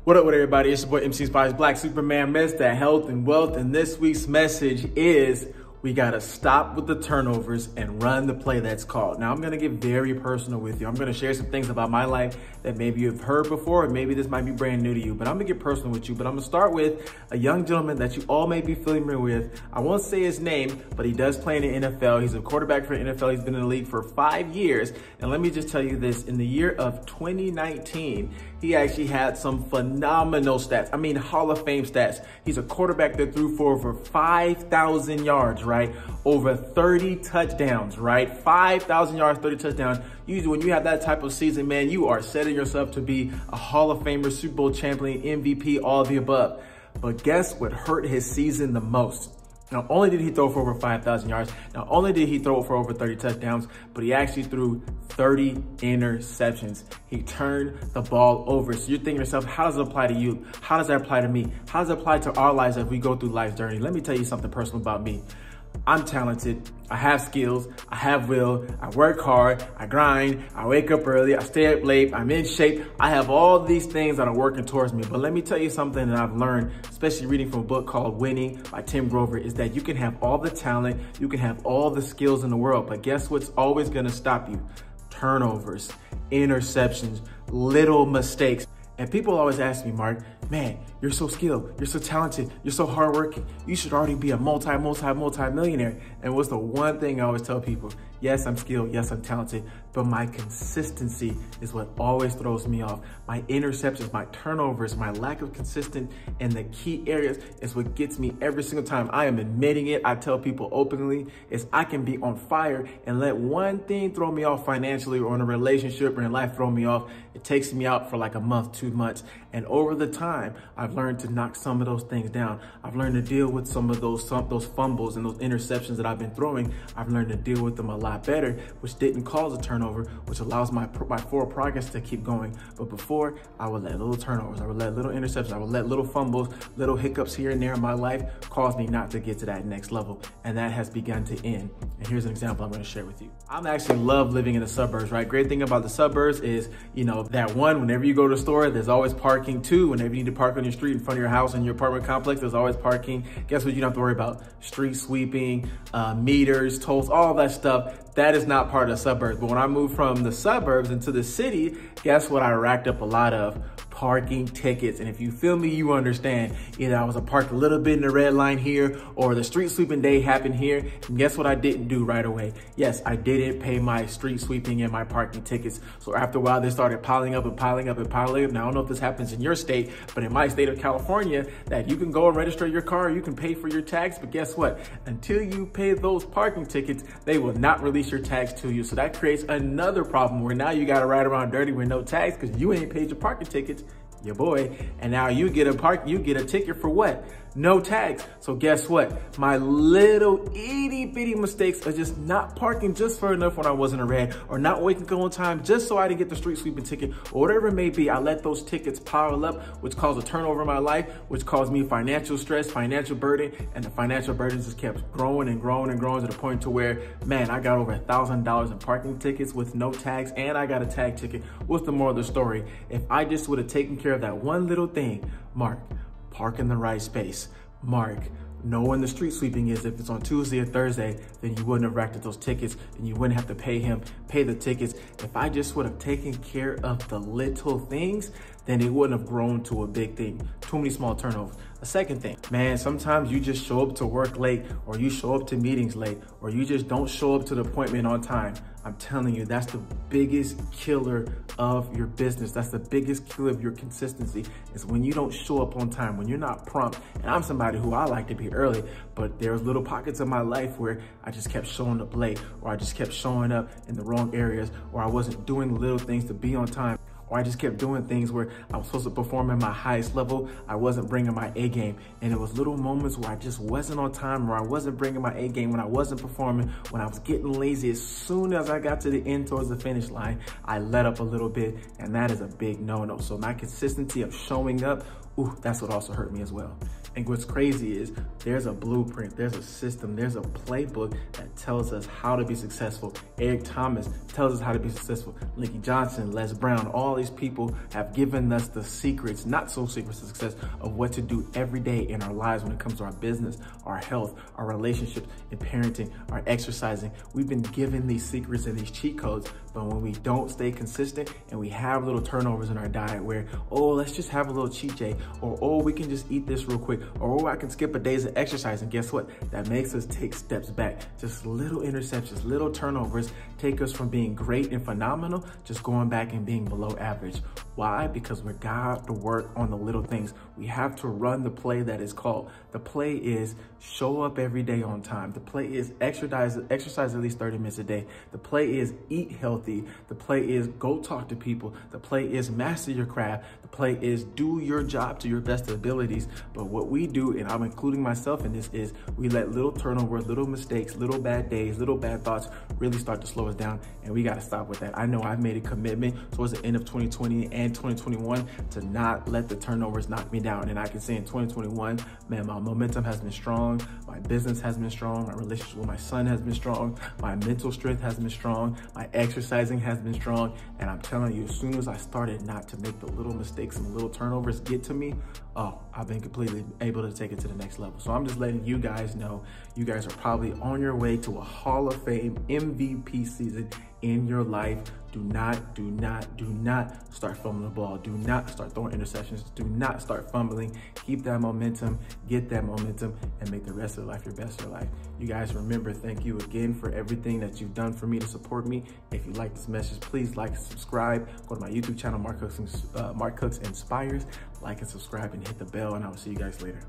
What up with everybody? It's your boy MC Spice Black Superman, Mr. Health and Wealth, and this week's message is we gotta stop with the turnovers and run the play that's called. Now I'm gonna get very personal with you. I'm gonna share some things about my life that maybe you've heard before, or maybe this might be brand new to you, but I'm gonna get personal with you. But I'm gonna start with a young gentleman that you all may be familiar with. I won't say his name, but he does play in the NFL. He's a quarterback for the NFL. He's been in the league for 5 years. And let me just tell you this, in the year of 2019, he actually had some phenomenal stats. I mean, Hall of Fame stats. He's a quarterback that threw for over 5,000 yards, right? Over 30 touchdowns, right? 5,000 yards, 30 touchdowns. Usually when you have that type of season, man, you are setting yourself to be a Hall of Famer, Super Bowl champion, MVP, all of the above. But guess what hurt his season the most? Not only did he throw for over 5,000 yards, not only did he throw for over 30 touchdowns, but he actually threw 30 interceptions. He turned the ball over. So you're thinking to yourself, how does it apply to you? How does that apply to me? How does it apply to our lives as we go through life's journey? Let me tell you something personal about me. I'm talented, I have skills, I have will, I work hard, I grind, I wake up early, I stay up late, I'm in shape. I have all these things that are working towards me. But let me tell you something that I've learned, especially reading from a book called Winning by Tim Grover, is that you can have all the talent, you can have all the skills in the world, but guess what's always gonna stop you? Turnovers, interceptions, little mistakes. And people always ask me, Mark, man, you're so skilled, you're so talented, you're so hardworking. You should already be a multi-millionaire. And what's the one thing I always tell people? Yes, I'm skilled, yes, I'm talented, but my consistency is what always throws me off. My interceptions, my turnovers, my lack of consistent in the key areas is what gets me every single time. I am admitting it. I tell people openly is I can be on fire and let one thing throw me off financially or in a relationship or in life throw me off. It takes me out for like a month, 2 months. And over the time, I've learned to knock some of those things down. I've learned to deal with some of those fumbles and those interceptions that I've been throwing. I've learned to deal with them a lot better, which didn't cause a turnover, which allows my forward progress to keep going. But before, I would let little turnovers, I would let little interceptions, I would let little fumbles, little hiccups here and there in my life cause me not to get to that next level. And that has begun to end. And here's an example I'm gonna share with you. I actually love living in the suburbs, right? Great thing about the suburbs is, you know, that one, whenever you go to the store, there's always parking. Two, whenever you need to park on your street in front of your house and your apartment complex, there's always parking. Guess what you don't have to worry about? Street sweeping, meters, tolls, all that stuff. That is not part of the suburbs. But when I moved from the suburbs into the city, guess what I racked up a lot of? Parking tickets. And if you feel me, you understand. Either I was parked a little bit in the red line here, or the street sweeping day happened here. And guess what I didn't do right away? Yes, I didn't pay my street sweeping and my parking tickets. So after a while, they started piling up and piling up and piling up. Now, I don't know if this happens in your state, but in my state of California, that you can go and register your car, you can pay for your tax, but guess what? Until you pay those parking tickets, they will not release your tax to you. So that creates another problem where now you got to ride around dirty with no tax because you ain't paid your parking tickets. Your boy, and now you get a ticket for what? No tax. So guess what? My little itty bitty mistakes are just not parking just for enough when I wasn't a red, or not waking up on time just so I didn't get the street sweeping ticket, or whatever it may be. I let those tickets pile up, which caused a turnover in my life, which caused me financial stress, financial burden, and the financial burden just kept growing and growing and growing to the point to where, man, I got over $1,000 in parking tickets with no tax, and I got a tag ticket. What's the moral of the story? If I just would have taken care of that one little thing, Mark, park in the right space. Mark, know when the street sweeping is. If it's on Tuesday or Thursday, then you wouldn't have racked up those tickets and you wouldn't have to pay the tickets. If I just would have taken care of the little things, then it wouldn't have grown to a big thing. Too many small turnovers. A second thing, man, sometimes you just show up to work late, or you show up to meetings late, or you just don't show up to the appointment on time. I'm telling you, that's the biggest killer of your business. That's the biggest killer of your consistency, is when you don't show up on time, when you're not prompt. And I'm somebody who I like to be early, but there's little pockets of my life where I just kept showing up late, or I just kept showing up in the wrong areas, or I wasn't doing little things to be on time. Or I just kept doing things where I was supposed to perform at my highest level. I wasn't bringing my A game. And it was little moments where I just wasn't on time, or I wasn't bringing my A game, when I wasn't performing, when I was getting lazy. As soon as I got to the end towards the finish line, I let up a little bit, and that is a big no-no. So my consistency of showing up, ooh, that's what also hurt me as well. And what's crazy is there's a blueprint, there's a system, there's a playbook that tells us how to be successful. Eric Thomas tells us how to be successful. Linky Johnson, Les Brown, all these people have given us the secrets, not so secrets to success, of what to do every day in our lives when it comes to our business, our health, our relationships, and parenting, our exercising. We've been given these secrets and these cheat codes, but when we don't stay consistent and we have little turnovers in our diet where, oh, let's just have a little cheat day, or oh, we can just eat this real quick, or oh, I can skip a day's of exercise, and guess what? That makes us take steps back. Just little interceptions, little turnovers take us from being great and phenomenal, just going back and being below average. Why? Because we got to work on the little things. We have to run the play that is called. The play is show up every day on time. The play is exercise at least 30 minutes a day. The play is eat healthy. The play is go talk to people. The play is master your craft. The play is do your job to your best abilities. But what we do, and I'm including myself in this, is we let little turnovers, little mistakes, little bad days, little bad thoughts really start to slow us down, and we got to stop with that. I know I've made a commitment towards the end of 2020 and 2021 to not let the turnovers knock me down. And I can say in 2021, man, my momentum has been strong. My business has been strong. My relationship with my son has been strong. My mental strength has been strong. My exercising has been strong. And I'm telling you, as soon as I started not to make the little mistakes and the little turnovers get to me, oh, I've been completely able to take it to the next level. So I'm just letting you guys know, you guys are probably on your way to a Hall of Fame MVP season in your life. Do not start fumbling the ball. Do not start throwing interceptions. Do not start fumbling. Keep that momentum, get that momentum, and make the rest of your life your best of your life. You guys remember, thank you again for everything that you've done for me to support me. If you like this message, please like and subscribe. Go to my YouTube channel, Mark Cooks Inspires. Like and subscribe and hit the bell, and I will see you guys later.